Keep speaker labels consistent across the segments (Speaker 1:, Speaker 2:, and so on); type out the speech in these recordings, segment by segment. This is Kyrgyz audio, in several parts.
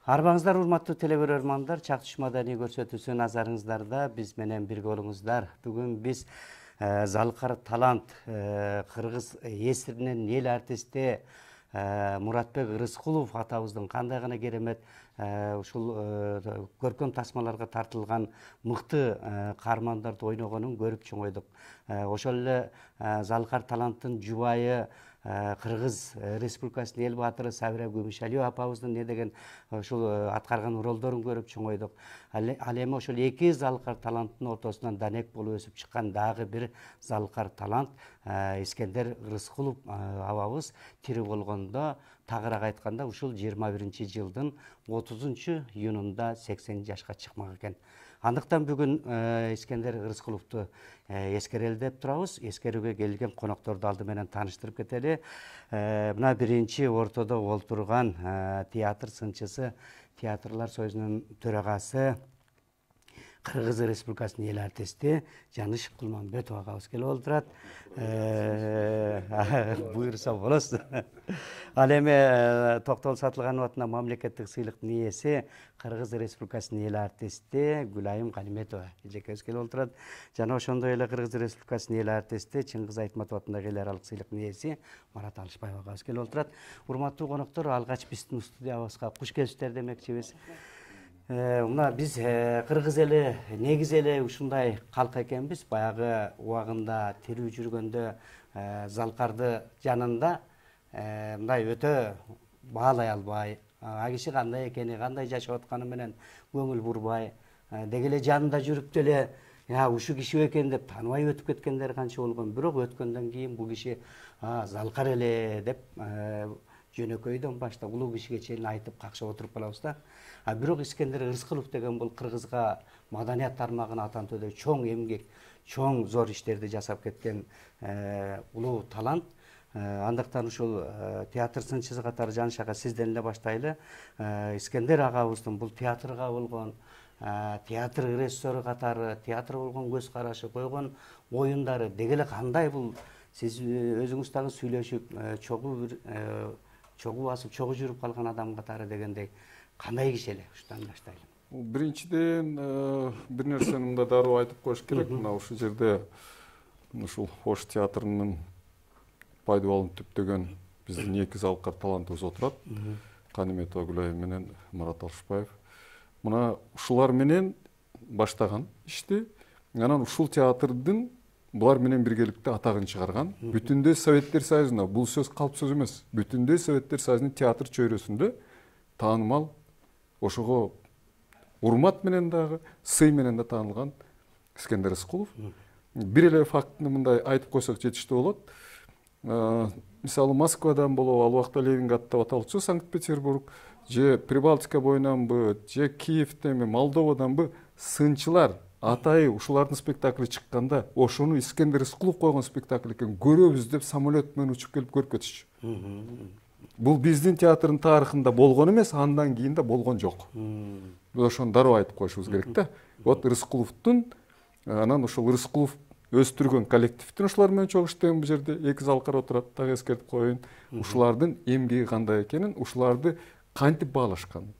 Speaker 1: Арбаңыздар урматтуу телебөрөрмандар, Чактыш маданий көрсөтүүсү назарыңыздарда, биз менен бирге болуңуздар. Бүгүн биз Залкар талант кыргыз эсиринен эл артисти Муратбек Рыскулов атабыздын кандай гана керемет ушул көркөм тасмаларга тартылган мыкты каармандарды ойногонун көрүп чоңойдук. Ошол эле Залкар таланттын жубайы Кыргыз Республикасынын эл баатыры Сабира Гүмүшалиева апабыздын не деген ушул аткарган ролдорун көрүп чоңойдук. Ал эми ошол эки Залкар таланттын ортосунан данек болуп өсүп чыккан дагы бир Залкар талант Искендер Рыскулов абабыз тирүү болгондо, тагыраак айтканда ушул 21-жылдын 30-июнунда 80 жашка чыкмак экен. Андыктан бүгүн Искендер Рыскуловду эскерели деп турабыз. Эскерүүгө келген конокторду алды менен тааныштырып кетели. Мына биринчи ортодо олтурган театр сынчысы, театрлар союзунун төрагасы, Кыргыз Республикасынын эл артисти Жаныш Кулманбетов агабыз келип олтурат. Буйрса болосуз. Ал эми Токтол Сатылганова атына мамлекеттик сыйлыктын ээси Кыргыз Республикасынын эл артисти Гүлайым Галиметова эжекебиз келип олтурат. Жана ошондой эле Кыргыз Республикасынын эл артисти Чыңгыз Айтматов атындагы эл аралык сыйлыктын ээси Марат Алышбаев агабыз келип олтурат. Урматтуу коноктор, алгач биздин студиябызга куш келипсиздер демекчибиз. Мына биз кыргыз эли негизи эле ушундай калк экенбиз. Баягы убагында тирүү жүргөндө Залкарды жанында мындай өтө баалай албай, а киши кандай экени, кандай жашап атканы менен көңүл бурбай, деги эле жанында жүрүп деле ушу киши экен деп тааныбай өтүп кеткендер канча болгон. Бирок өткөндөн кийин бул киши Залкар эле деп жөнөкөйдөн баштап улуу кишиге чейин айтып какшап отуруп калабыз да. Бирок Искендер Рыскулов деген бул Кыргызга маданият тармагын атантууда чоң эмгек, чоң зор иштерди жасап кеткен улуу талант. Андыктан ушул театр сынчысы катары Жаныш ага сизден эле баштайлы. Искендер агабыздын бул театрга болгон, театр режиссеру катары театр болгон көз карашы, койгон оюндары деги эле кандай бул сиз өзүңүз дагы сүйлөшүп чогуу басып чогуу жүрүп калган адам катары дегендей кандай киши эле ушудан баштайлы.
Speaker 2: Биринчиден бир нерсени мында дароо айтып коюш керек. Мына ушул жерде ушул Ош театрынын пайдубалын түптөгөн биздин эки Залкар талантыбыз отурат. Ганиметова Гүлайым менен Марат Алышбаев. Мына ушулар менен баштаган ишти. Анан ушул театрдын булар менен биргеликте атагын чыгарган. Бүтүндөй Советтер Союзунда, бул сөз калп сөз эмес. Бүтүндөй Советтер Союзунун театр чөйрөсүндө таанымал, ошого урмат менен дагы, сый менен да таанылган Искендер Рыскулов. Бир эле фактыны мындай айтып койсок жетиштүү болот. Мисалы Москвадан болобу, ал убакта Ленинград деп аталчу, Санкт-Петербург, же Прибалтика боюнанбы, же Киевденби, Молдоваданбы сынчылар атайы ушулардын спектакли чыкканда, ошону Искендер Рыскулов койгон спектакль экен, көрөбүз деп самолет менен учуп келип көрүп кетишчү. Бул биздин театрдын тарыхында болгон эмес, андан кийин да болгон жок. Биз ошону дароо айтып коюшубуз керек да. Вот Рыскуловдун, анан ушул Рыскулов өстүргөн коллективдин ушулар менен чогуу иштеген, бул жерде эки Залкар отурат, дагы эскертип коеюн. Ушулардын эмгеги кандай экенин, ушуларды кантип баалашканын.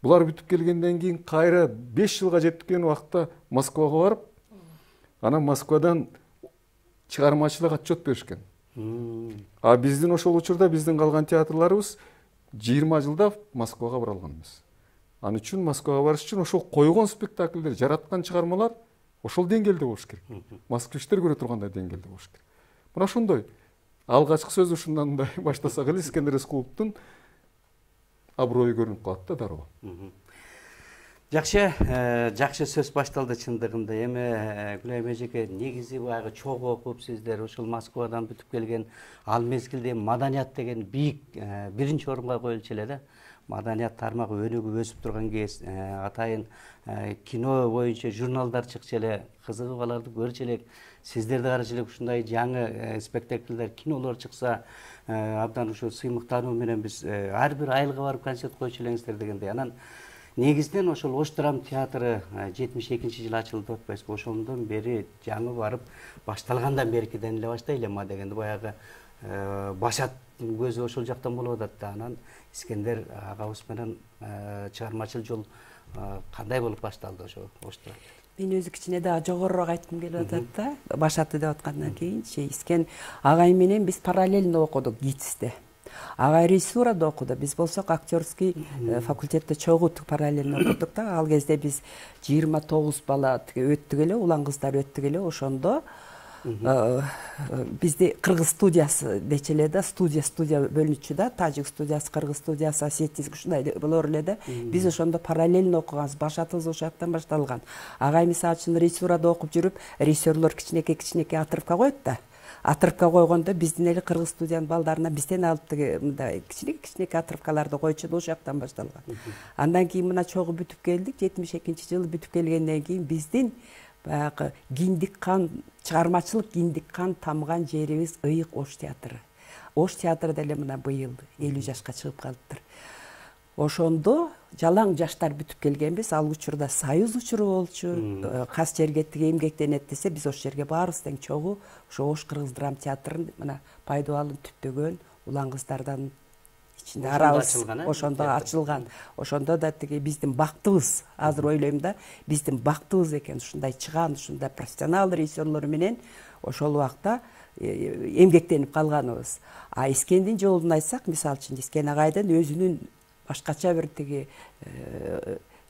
Speaker 2: Булар бүтүп келгенден кийин кайра 5 жылга жеткен убакта Москвага барып, анан Москвадан чыгармачылык отчет беришкен. А биздин ошол учурда биздин калган театрларыбыз 20 жылда Москвага бара алган эмес. Ал үчүн Москвага барыш үчүн ошол койгон спектакльдер, жараткан чыгармалар ошол деңгээлде болуш керек. Москвичтер көрө тургандай деңгээлде болуш керек. Мына ошондой алгачкы сөз ушундан мындай баштасак эле, Искендер Рыскуловдун аброю көрүнүп калат да дароо.
Speaker 1: Жакшы сөз башталды чындыгында. Эми Гүлайым эжеке, негизи баягы чогуу окуп сиздер ушул Москвадан бүтүп келген, ал мезгилде маданият деген бийик биринчи орунга коюлчу эле да. Маданият тармагы өнүгүп өсүп турган кез, атайын кино боюнча журналдар чыкчу эле, кызыгып аларды көрчү элек. Сиздерди карачу элек ушундай жаңы спектакльдер, кинолор чыкса, абдан ушу сыймыктануу менен биз ар бир айылга барып концерт койчу элеңиздер дегендей. Анан негизинен ошол Ош драма театры 72-жылы ачылды деп атпайсызбы? Ошондон бери жаңы барып башталгандан беркиден эле баштайлы эма дегенде баягы башат көзү ошол жактан болуп атат да. Анан Искендер агабыз менен чыгармачыл жол кандай болуп башталды ошо Ошто?
Speaker 3: Мен өзү кичине дагы жогорураак айткым келип атат да. Башаты деп аткандан кийин Искен агай менен биз параллельно окудук ГИТИСте. Агай режиссурада окуду. Биз болсок актерский факультетте чогуу параллельно окудук да. Ал кезде биз 29 бала өттүк эле, улан кыздар өттүк эле. Ошондо бизди кыргыз студиясы дечи эле да, студия бөлүнчү да, тажик студиясы, кыргыз студиясы, осетийский ушундай болор эле да. Биз ошондо параллельно окуганбыз, башатыбыз ошол жактан башталган. Агай мисалы үчүн режиссурада окуп жүрүп, режиссерлор кичинекей отрывка коет да. Отрывка койгондо биздин эле кыргыз студиянын балдарына бизден алып мындай кичинекей отрывкаларды койчу да, ошол жактан башталган. Андан кийин мына чогуу бүтүп келдик, 72-жылы бүтүп келгенден кийин биздин баягы киндик кан, чыгармачылык киндик кан тамган жерибиз Ыйык Ош театры. Ош театры деле мына быйыл 50 жашка чыгып калыптыр. Ошондо жалаң жаштар бүтүп келгенбиз. Ал учурда союз учуру болчу. Кас жерге тиги эмгектенет десе, биз ошол жерге баарыбыз тең чогуу ошо Ош кыргыз драма театрын мына пайдубалын түптөгөн улан кыздардан ичинде арабыз ошондо ачылган. Ошондо да тиги биздин бактыбыз, азыр ойлойм да, биздин бактыбыз экен ушундай чыган, ушундай профессионал режиссерлор менен ошол убакта эмгектенип калганыбыз. А Искендин жолун айтсак, мисалы үчүн Искен агайдын өзүнүн башкача бир тиги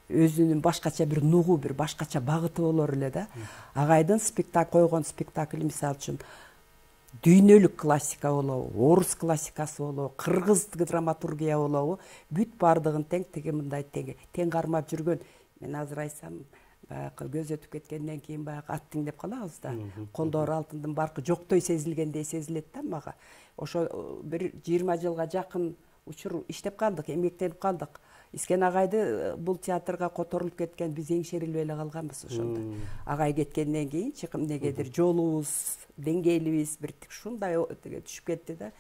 Speaker 3: өзүнүн башкача бир нугу, бир башкача багыты болор эле да. Агайдын койгон спектакли мисалы үчүн дүйнөлүк классика болобу, орус классикасы болобу, кыргыз драматургия болобу, бүт бардыгын тең тиги мындай тең кармап жүргөн. Мен азыр айтсам, баягы көз өтүп кеткенден кийин баягы аттың деп калабыз да. Колдор алтындын баркы жоктой сезилгендей сезилет да мага. Ошо бир 20 жылга жакын учур иштеп калдык, эмгектенип калдык. Искен агайды бул театрга которулуп кеткен биз эңшерилбей эле калганбыз ошондо. Агай кеткенден кийин чыкым негедир жолубуз, деңгээлибиз бир ушундай түшүп кетти да.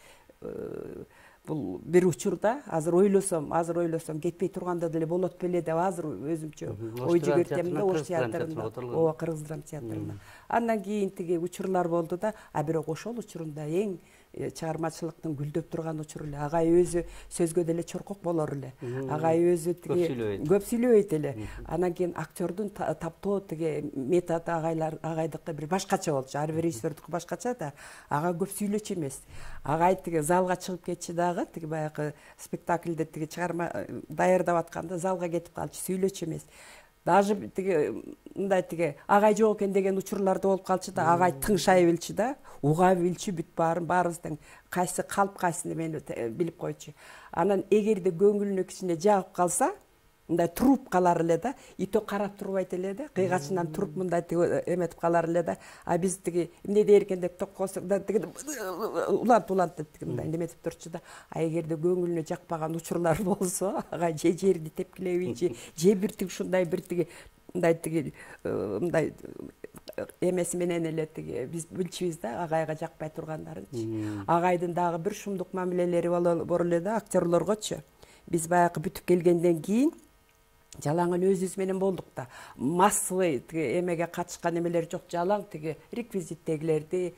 Speaker 3: Бул бир учурда азыр ойлосом кетпей турганда деле болот беле деп азыр өзүмчө ой жүгүртөм да, Ош театрында, ооба, кыргыз драма театрында. Андан кийин тиги учурлар болду да, бирок ошол учурунда эң чыгармачылыктын гүлдөп турган учуру эле. Агай өзү сөзгө деле чоркок болор эле. Агай өзү тиги көп сүйлөбөйт эле. Анан кийин актёрдун таптоо тиги методу агайдыкы бир башкача болчу. Ар бир режиссердики башкача да. Ага көп сүйлөчү эмес. Агай тиги залга чыгып кетчи дагы, тиги баягы спектакльде тиги чыгарма даярдап атканда залга кетип калчу, сүйлөчү эмес. Даже тиги мындай тиги агай жок экен деген учурларда болуп калчу да, агай тыңшай билчү да, уга билчү бүт баарыбыз тең кайсы калп кайсыны мени билип койчу. Анан эгерде көңүлүнө кичине жагып калса, мындай туруп калар эле да, ито карап турбайт эле да, кыйгачынан туруп мындай тиги эметип калар эле да. А биз тиги эмне дээр экен деп токкосок да, тиги улант деп тиги мындай эметип турчу да. А эгерде көңүлүнө жакпаган учурлар болсо, агай же жерди тепкилебейчи, же бир тиги ушундай бир тиги мындай тиги мындай эмеси менен эле тиги биз билчүбүз да, агайга жакпай тургандарынчы. Агайдын дагы бир шумдук мамилелери бар эле да, актерлоргочу. Биз баягы бүтүп келгенден кийин жалаңын өзүбүз менен болдук да. Массовый тиги эмеге катышкан эмелер жок, жалаң тиги реквизиттегилерди,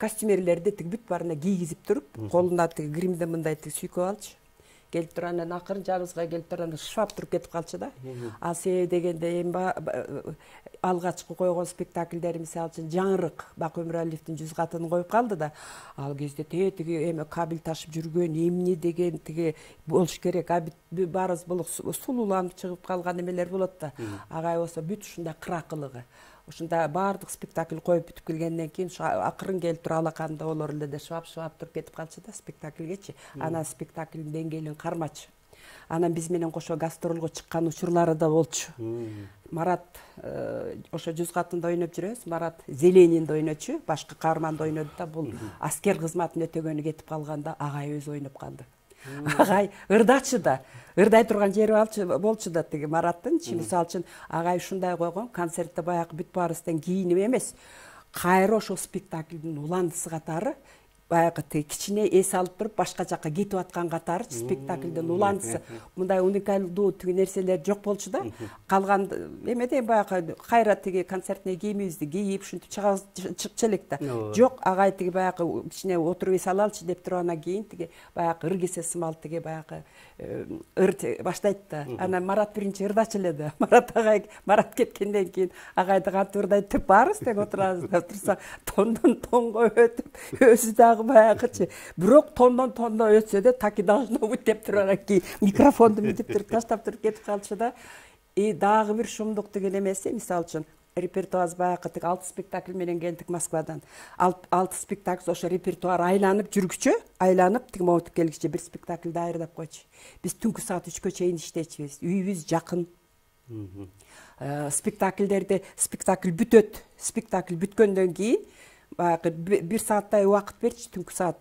Speaker 3: костюмерлерди тиги бүт баарына кийгизип туруп, колуна тиги гримди мындай тиги сүйкөп алчу. Келип туруп анан акырын жабызга келип туруп анан швап туруп кетип калчу да. А себеби дегенде эми алгачкы койгон спектакльдер мисалы үчүн Жаңырык Бакы Өмүралиевдин 100 катын коюп калды да. Ал кезде тиги эме кабель ташып жүргөн эмне деген тиги болуш керек. Баарыбыз болуп сулууланып чыгып калган эмелер болот да. Агай болсо бүт ушундай кыракылыгы. Ушунда баардык спектакль коюп бүтүп келгенден кийин акырын келип туруп алаканда болор эле да, швап туруп кетип калчу да спектакльгечи. Анан спектакльдин деңгээлин кармачу. Анан биз менен кошо гастролго чыккан учурлары да болчу. Марат ошо 100 катында ойноп жүрөбүз. Марат Зеленинде ойночу, башкы каарманды ойноду да. Бул аскер кызматын өтөгөнү кетип калганда агай өзү ойноп калды. Агай ырдачы да, ырдай турган жери болчу да тиги Мараттын. Мисалы үчүн агай ушундай койгон, концертте баягы бүт баарыбыздан кийинип эмес, кайра ошол спектаклдин уландысы катары баягы кичине эс алып туруп башка жака кетип аткан катары спектаклдин уландысы мындай уникалдуу тиги нерселер жок болчу да. Калган эмеден баягы кайра тиги концертный кийимибизди кийип ушинтип чыкчу элек да. Жок, агай тиги баягы кичине отуруп эс алалчы деп туруп анан кийин тиги баягы ыр кесе сымал тиги баягы ыр баштайт да. Анан Марат биринчи ырдачу эле да. Марат кеткенден кийин агайды кантип ырдайт деп баарыбыз тең отурабыз деп турса тондон тонго өтүп өзү дагы баягычы. Бирок тондон өтсө да таки должно быть деп туруп анан кийин микрофонду мынтип туруп таштап туруп кетип калчу да. Дагы бир шумдук деген эмеси, мисалы үчүн репертуар баягы 6 спектакль менен келдик Москвадан. 6 спектакль ошо репертуар айланып жүргүчө, айланып тиги могутуп келгиче бир спектакль даярдап койчу. Биз түнкү саат 3-кө чейин иштечүбүз. Үйүбүз жакын. Спектакль бүтөт. Спектакль бүткөндөн кийин баягы 1 сааттай убакыт берчи, түнкү саат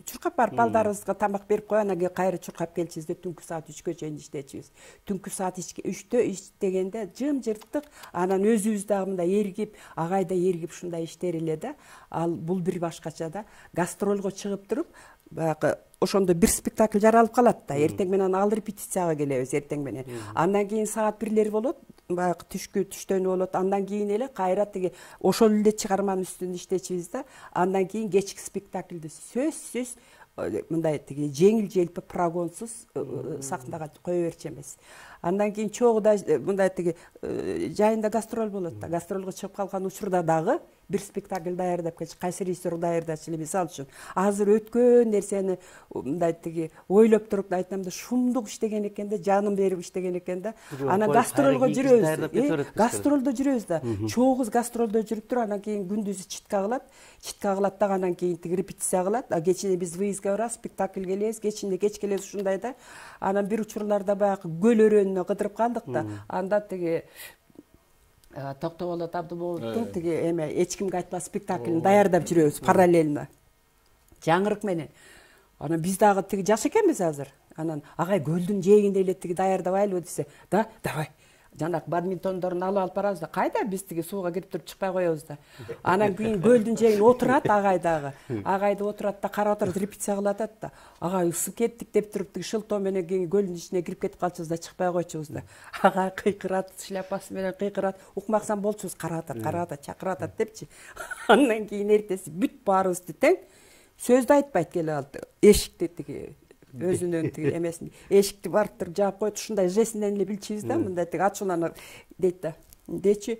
Speaker 3: чуркап барып балдарыбызга тамак берип коюп, анан кийин кайра чуркап келчүбүз деп түнкү саат 3-кө чейин иштечүбүз. Түнкү саат 3-тө иштегенде жым-жырттык, анан өзүбүз дагы мындай эргип, агай да эргип ушундай иштер эле да. Ал бул бир башкача да. Гастролго чыгып туруп, баягы ошондо бир спектакль жаралып калат да. Эртең менен ал репетицияга келебиз эртең менен. Андан кийин саат 1-лер болот, баягы түштөнү болот. Андан кийин эле кайра тиги ошол эле чыгарманын үстүндө иштечүбүз да. Андан кийин кечки спектакльди сөзсүз мындай тиги жеңил желпи прогонсуз сахнага кое берчү эмес. Андан кийин чогуда мындай тиги жайында гастроль болот да. Гастролго чыгып калган учурда дагы бир спектакль даярдап келчү. Кайсы режиссер даярдачу эле, мисалы үчүн азыр өткөн нерсени мындай тиги ойлоп туруп айтам да, шумдук иштеген экен да, жанын берип иштеген экен да. Анан гастролго жүрөбүз. Гастролдо жүрөбүз да. Чогуз гастролдо жүрүп туруп, анан кийин күндүзү читка кылат да, анан кийин тиги репетиция кылат. Кечине биз выездга барабыз, спектакль келебиз, кечинде кеч келебиз ушундай да. Анан бир учурларда баягы көл өрөөнүнө кыдырып калдык да. Анда тиги Токтогул Абдыболоттун тиги эч кимге айтпа спектаклин даярдап жүрөбүз параллельно. Жаңырык менен. Анан биз дагы тиги жаш экенбиз азыр. Анан агай көлдүн жээгинде эле тиги даярдабайлыбы десе, да, давай. Жанак бадминтондорун алып барабыз да, кайда биз тиги сууга кирип туруп чыкпай коебуз да. Анан кийин көлдүн жээгине отурат агай дагы. Агайды отурат да, карап отуруп репетиция кылып атат да. Агай ысып кеттик деп туруп тиги шылтоо менен кийин көлдүн ичине кирип кетип калчубуз да, чыкпай койчубуз да. Агай кыйкырат, шляпасы менен кыйкырат, укмаксам болчубуз, карап атат, чакырып атат депчи. Андан кийин эртеси бүт баарыбызды тең сөздү айтпайт келип алды. Эшикти тиги өзүнүн тиги эмесин эшикти барып туруп жаап коет, ушундай жесинден эле билчүбүз да, мындай тиги ачууланып дейт да. Дечи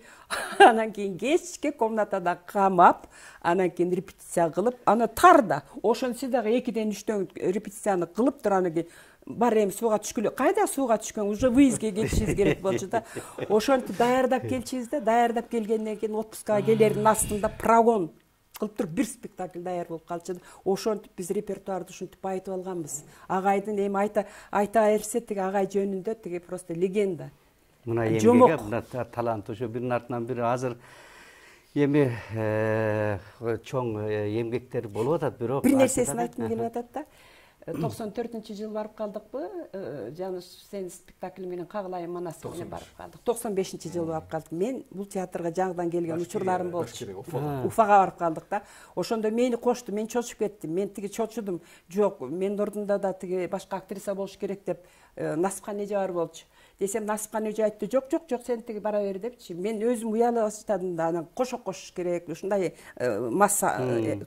Speaker 3: анан кийин кечке комнатада камап, анан кийин репетиция кылып, аны тар да. Ошонсу дагы 2-ден 3-төн репетицияны кылып туруп, анан кийин бар эми сууга түшкүлө. Кайда сууга түшкөн? Уже выездге келишибиз керек болчу да. Ошентип даярдап келчибиз да. Даярдап келгенден кийин отпускага келердин астында прогон кылып туруп бир спектакль даяр болуп калчу. Ошентип биз репертуарды ушинтип байытып алганбыз. Агайдын эми айта берсе тиги агай жөнүндө тиги просто легенда.
Speaker 1: Мына эмгеге, мына талант ошо биринин артынан бири азыр эми чоң эмгектер болуп атат, бирок
Speaker 3: бир нерсесин айткым келип атат да. 94-жылы барып калдыкпы? Жаныш сени спектакль менен Кагылайым Манас менен барып калдык. 95-жылы барып калдык. Мен бул театрга жаңыдан келген учурларым болчу. Уфага барып калдык да. Ошондо мени кошту, мен чочуп кеттим. Мен тиги чочудум. Жок, менин ордунда да тиги башка актриса болуш керек деп Насыпкан эже бар болчу. Десем Насыпкан эже айтты, жок, сен тиги бара бер депчи. Мен өзүм уялып баштадым да, анан кош керек, ушундай масса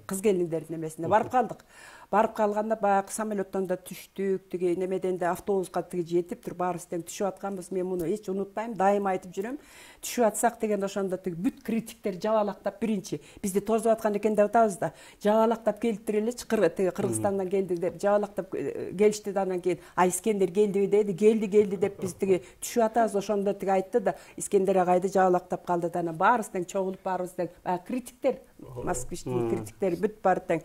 Speaker 3: кыз келиндердин эмесине барып калдык. Барып калганда баягы самолеттон да түштүк, тиги немеден да автобуска тиги жетип туруп баарыбыз тең түшүп атканбыз. Мен муну эч унутпайм, дайыма айтып жүрөм. Түшүп атсак дегенде ошондо тиги бүт критиктер жабалактап биринчи бизди тозуп аткан экен деп атабыз да. Жабалактап келиптир элечи, Кыргызстандан келдик деп жабалактап келишти да, анан кийин Искендер келдиби деди, келди деп биз тиги түшүп атабыз. Ошондо тиги айтты да, Искендер агайды жабалактап калды да, анан баарыбыз тең чогулуп баарыбыз тең критиктер, Москвичтин криттиктери бүт баары тең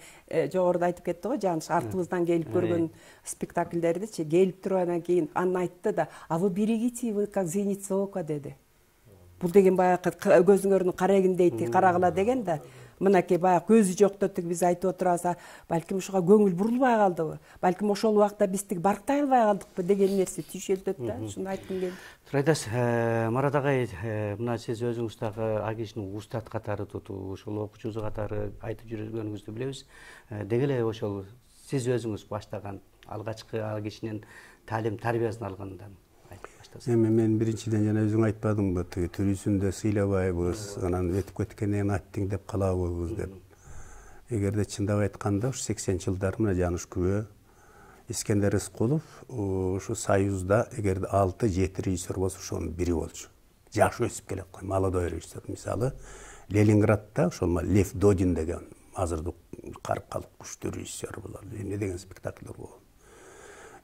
Speaker 3: жогоруда айтып кетти го, Жаныш артыбыздан келип көргөн спектакльдердичи келип туруп анан кийин айтты да, а вы берегите его как зеницу ока деди. Бул деген баягы көзүңөрдүн карегиндей карагыла деген да. мынакей баягы көзү жок деп биз айтып отурабыз, балким ушуга көңүл бурулбай калдыбы, балким ошол убакта биз барктай албай калдыкпы деген нерсе түйшөлтөт да, ушуну айткым келди.
Speaker 1: Турайдас, Марат агай, мына сиз өзүңүз дагы ал кишини устат катары тутуп, ошол окуучусу катары айтып жүргөнүңүздү билебиз. Деги эле ошол сиз өзүңүз баштаган алгачкы ал кишинин талим тарбиясын алгандан айтып баштасаңыз.
Speaker 4: Эми мен биринчиден жана өзүң айтпадыңбы, тиги түрүсүндө сыйлабайбыз, анан өтүп кеткенден аттиң деп калабыз деп. Эгерде чындап айтканда, ушу 80-жылдар мына Жаныш Күбө, Искендер Рыскулов ушу Союзда эгерде 6-7 режиссер болсо ошонун бири болчу. Жакшы өсүп келаткан молодой режиссер. Мисалы, Ленинградда ошол Лев Додин деген азырдык карып калып күчтүү режиссер булар. Эмне деген спектакльдер болгон.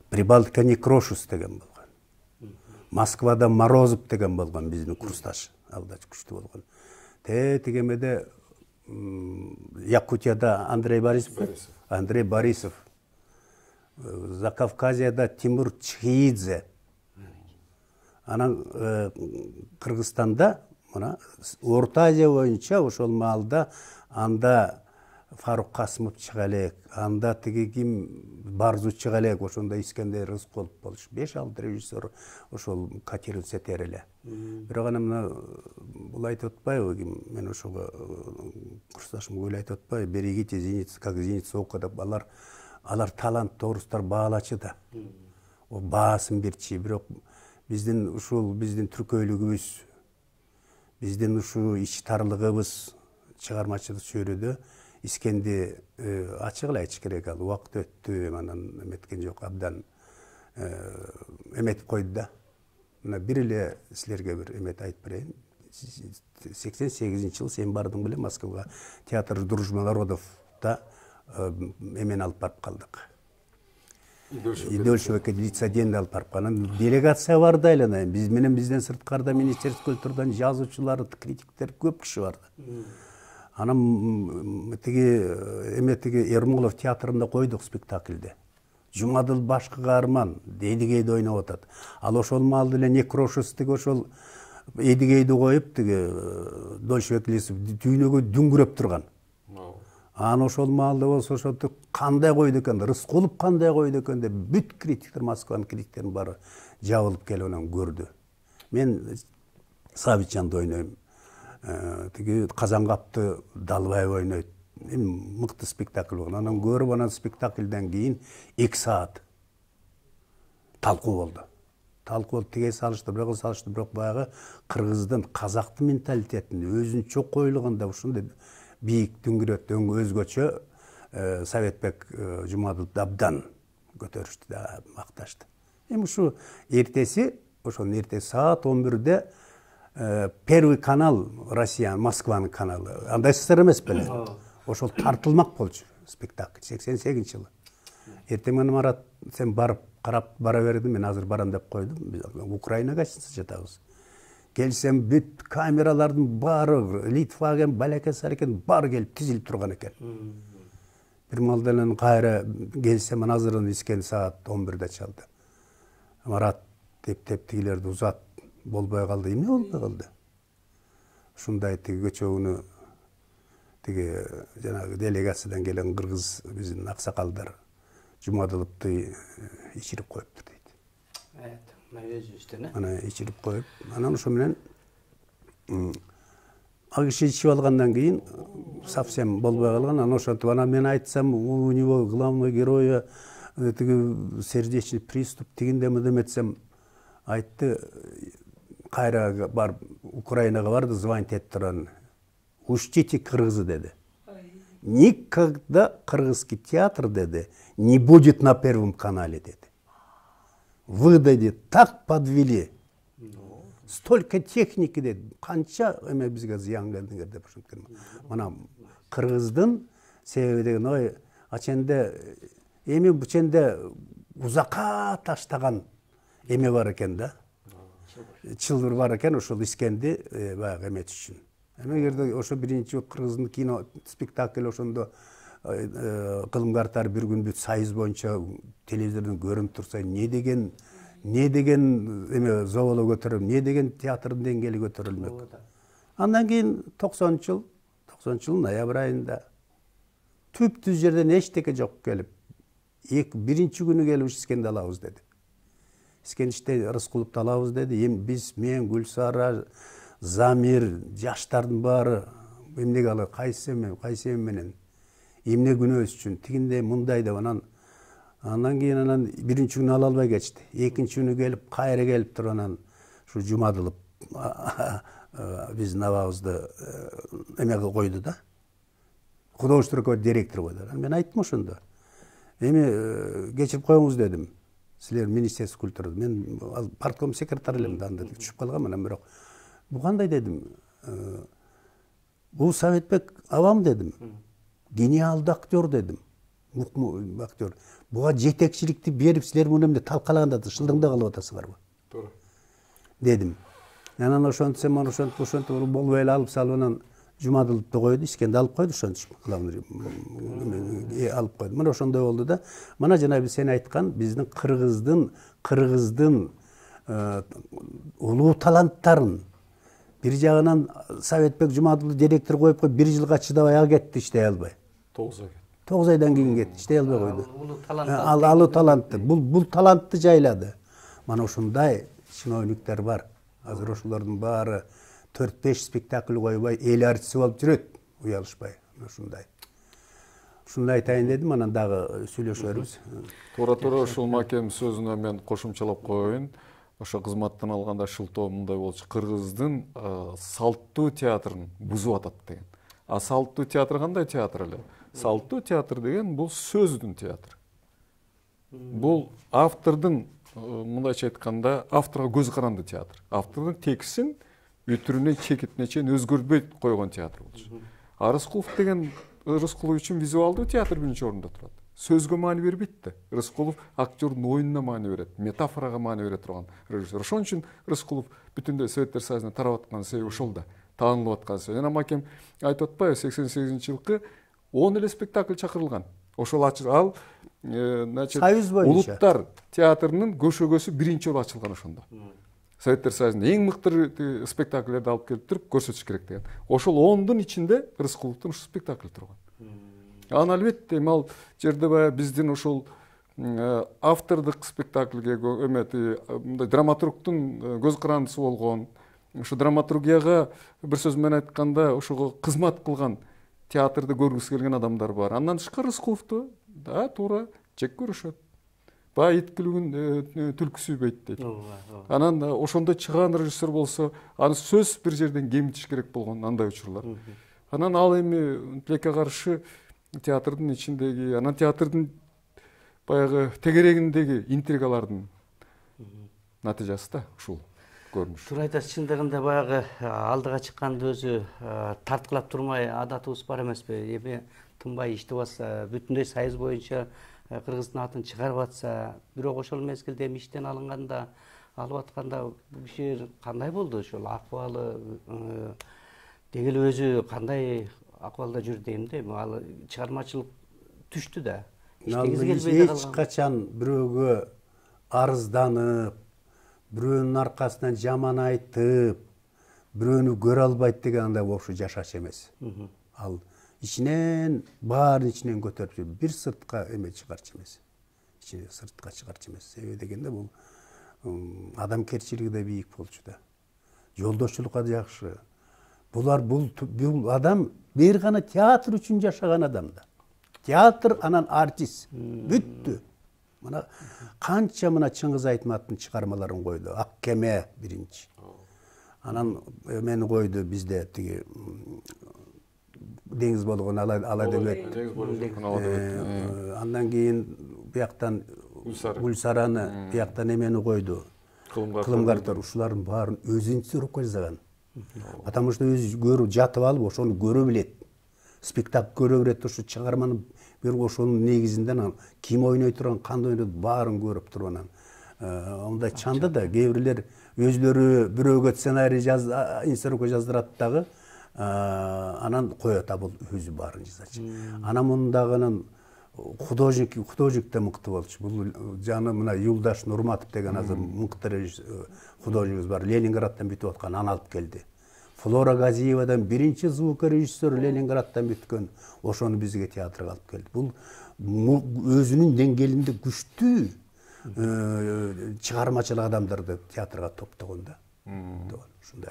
Speaker 4: Прибалтика Некрошус деген болгон. Москвада Морозов деген болгон биздин курсташ. Ал да күчтүү болгон. Тегемеде Якутияда Андрей Борисов. Закавказьяда Тимур Чхиидзе. Анан Кыргызстанда мына Орта Азия боюнча ошол маалда анда Фарук Касымов чыга элек, анда тиги ким Барзу чыга элек, ошондо Искендер Рыскулов болуш. 5-6 режиссер ошол котироваться этер эле. Бирок ана мына бул айтып атпайбы, ким мен ошого курсташым Гүл айтып атпайбы, берегите зениц, как зеница ока деп алар талант тоорустар баалачы да. О баасын берчи, бирок биздин түркөйлүгүбүз, биздин ушу ич тарлыгыбыз чыгармачылык чөйрөдө Искенди ачык эле айтыш керек, ал убакыт өттү, анан эметкен жок, абдан эметип койду да. Мына бир эле силерге бир эмет айтып берейин. 88-жыл сен бардың беле Москвага, театр Дружба народовда эмен алып барып калдык. Идольшевка лицеденди алып барып калган. Делегация барды айланайын. Биз менен бизден сырткарда министерство культурдан жазуучулар, критиктер көп киши барды. Анан тиги Ермолов театрында койдук спектакльде. Жумадыл башкы каарман Эдигейди ойноп атат. Ал ошол маалда эле Некрошус ошол Эдигейди коюп Дольшевик лицеп дүйнөгө дүңгүрөп турган. Анан ошол маалда болсо ошо кандай койду экен, Рыскулов кандай койду экен деп бүт критиктер, Москванын критиктерин баары жабылып келип анан көрдү. Мен Сабитжанды ойнойм. Тиги Казангапты Далбаев ойнойт. Мыкты спектакль болгон. Анан көрүп, анан спектакльден кийин 2 саат талкуу болду. Тиге салышты, бирок баягы кыргыздын, казактын менталитетин өзүнчө коюлганда ушундай бийик дүңгүрөт өзгөчө Советбек Жумадылды абдан көтөрүштү да, макташты. Эми ушу эртеси, ошонун эртеси саат 11-де Первый канал Россия, Москванын каналы. Анда СССР эмес беле. Ошол тартылмак болчу спектакль 88-жылы. Эртең менен Марат, сен барып карап бара бердим, мен азыр барам деп койдум. Биз Украина гостиницасында жатабыз. Келсем бүт камералардын баары, Литваген, Балакесар экен, баары келип тизилип турган экен. Бир малдан кайра келсем, азырын искен саат 11-де чалды. Марат деп тигилерди узат болбой калды. Эмне болбой калды? Ушундай тиги көчөгүнү тиги жанагы делегациядан келген кыргыз биздин аксакалдар Жумадыловду ичирип коюптур дейт.
Speaker 1: Өзүбүздөн,
Speaker 4: Ана ичирип коюп, анан ошо менен ал киши ичип алгандан кийин совсем болбой калган. Анан ошентип анан мен айтсам, у него главный героя тиги сердечный приступ тигиндеми деметсем, айтты, кайра барып Украинага барды, звонить этип турган. Учтите кыргызы деди. Никогда кыргызский театр, деди, не будет на Первом канале, деди. Вы, деди, так подвели. Столько техники, деди, канча эме бизге зыян келдиңер деп ошенткен. Мына кыргыздын себеби деген ой, аченде эми бученде узакка таштаган эме бар экен да. Чылбыр бар экен, ошол Искенди баягы эмет үчүн. Эми эгерде ошо биринчи кыргыздын кино спектакль ошондо кылымгартар бир күн бүт Союз боюнча телевизордон көрүнүп турса, эмне деген эме зоболо көтөрүп, эмне деген театрдын деңгээли көтөрүлмөк. Андан кийин 90-жыл жылдын ноябрь айында түп-түз жерден эчтеке жок келип, биринчи күнү келип Искенди алабыз деди. Искеничте Рыскуловду алабыз деди. Эми биз, мен, Гүлсара, Замир, жаштардын баары эмнеге алат, кайсы менен эмне күнөөбүз үчүн тигиндей мындай деп анан кийин биринчи күнү ала албай кетишти. Экинчи күнү келип, кайра келип туруп анан ушу Жумадылов биздин абабызды эмеге койду да. Художественный директор койду. Мен айттым ошондо. Эми кечирип коюңуз дедим. Силер Министерство культуры. Мен партком секретары элем да, анда түшүп калгам, анан бирок бу кандай дедим. Бул Советбек абам дедим. Гениалдуу актер дедим. Мукму актер. Буга жетекчиликти берип, силер муну эмне талкалаганда шылдыңда калып атасыңарбы?
Speaker 2: Туура.
Speaker 4: Дедим. Анан ошентсем, ошентип болбой эле алып салып анан Жумадыловду койду, Искенди алып койду, ошентип алып койду. Мына ошондой болду да. Мына жана сен айткан биздин кыргыздын улуу таланттарын бир жагынан Советбек Жумадыловду директор коюп коюп, бир жылга чыдабай ага кетти, иштей албай.
Speaker 2: 9 ай.
Speaker 4: 9 айдан кийин кетти, иштей албай койду.
Speaker 1: Алуу
Speaker 4: талантты. Бул талантты жайлады. Мана ушундай чиновниктер бар. Азыр ошолордун баары 4-5 спектакль койбой, эл артиси болуп жүрөт, уялышпай. Ушундай. Ушуну айтайын дедим, анан дагы сүйлөшөрбүз.
Speaker 2: Туура ушул макем сөзүнө мен кошумчалап коеюн. Ошо кызматтан алганда шылтоо мындай болчу. Кыргыздын салттуу театрын бузуп атат деген. А салттуу театр кандай театр эле? Салттуу театр деген бул сөздүн театр. Бул автордун, мындайча айтканда, авторго көз каранды театр. Автордун текстин үтүрүнө, чекитине чейин өзгөртпөй койгон театр болчу. А Рыскулов деген Рыскулов үчүн визуалдуу театр биринчи орунда турат. Сөзгө маани бербейт да. Рыскулов актердун оюнуна маани берет, метафорага маани бере турган режиссер. Ошон үчүн Рыскулов бүтүндөй Советтер Союзуна тарап аткан себеби ошол да. Таанылып аткан себеби. Жана макем айтып атпайбы, 88-жылкы 10 эле спектакль чакырылган. Ошол ал значит Улуттар театрынын көшөгөсү биринчи жолу ачылган ошондо. Советтер Союзунда эң мыкты спектакльдерди алып келип туруп көрсөтүш керек деген. Ошол 10дун ичинде Рыскуловдун ушул спектакль турган. Анан албетте ал жерде баягы биздин ошол автордук спектакльге мындай драматургдун көз карандысы болгон, ушу драматургияга бир сөз менен айтканда ошого кызмат кылган театрды көргүсү келген адамдар бар. Андан тышкары Рыскуловду да туура жек көрүшөт. Баягы иткилүүгүн түлкү сүйбөйт дейт. Анан ошондой чыган режиссер болсо, аны сөз бир жерден кемитиш керек болгон андай учурлар. Анан ал эми тилекке каршы театрдын ичиндеги, анан театрдын баягы тегерегиндеги интригалардын натыйжасы да ушул көрүнүш.
Speaker 1: Туура айтасыз, чындыгында баягы алдыга чыкканды өзү тарткылап турмай адатыбыз бар эмеспи? Эми тынбай иштеп атса, бүтүндөй союз боюнча кыргыздын атын чыгарып атса, бирок ошол мезгилде эми иштен алынганда, алып атканда бул киши кандай болду? Ошол акыбалы деги эле өзү кандай акыбалда жүр дейм да, ал чыгармачылык түштү да.
Speaker 4: Эч качан бирөөгө арызданып, бирөөнүн аркасынан жаман айтып, бирөөнү көрө албайт деген андай болушу жашаш эмес. Ал ичинен, баарын ичинен көтөрүп жүрүп, бир сыртка эме чыгарчу эмес. Ичине сыртка чыгарчу эмес. Себеби дегенде бул адамгерчилиги да бийик болчу да. Жолдошчулукка да жакшы. Бул адам бир гана театр үчүн жашаган адам да. Театр анан артист. Бүттү. Мына канча мына Чыңгыз Айтматтын чыгармаларын койду. Ак кеме биринчи. Анан мени койду бизде тиги деңиз болгон ала деп. Андан кийин бияктан Гүлсараны, бияктан эмени койду. Кылымгартар ушулардын баарын өзүнчө рукой жазган. Потому что өзү көрүп жатып алып ошону көрө билет. Спектакль көрө билет, ошо чыгарманы бир ошонун негизинде ким ойной турган, кандай ойнойт баарын көрүп туруп анан мындай чанда да кээ бирлер өзлөрү бирөөгө сценарий инсценировка жаздырат дагы анан коет, а бул өзү баарын жазачу. Анан мундагы художник да мыкты болчу. Бул жаны мына Юлдаш Нурматов деген азыр мыкты художникибиз бар. Ленинградтан бүтүп аткан, аны алып келди. Флора Газиевадан биринчи звукорежиссер Ленинградтан бүткөн, ошону бизге театрга алып келди. Бул өзүнүн деңгээлинде күчтүү чыгармачыл адамдарды театрга топтогон да.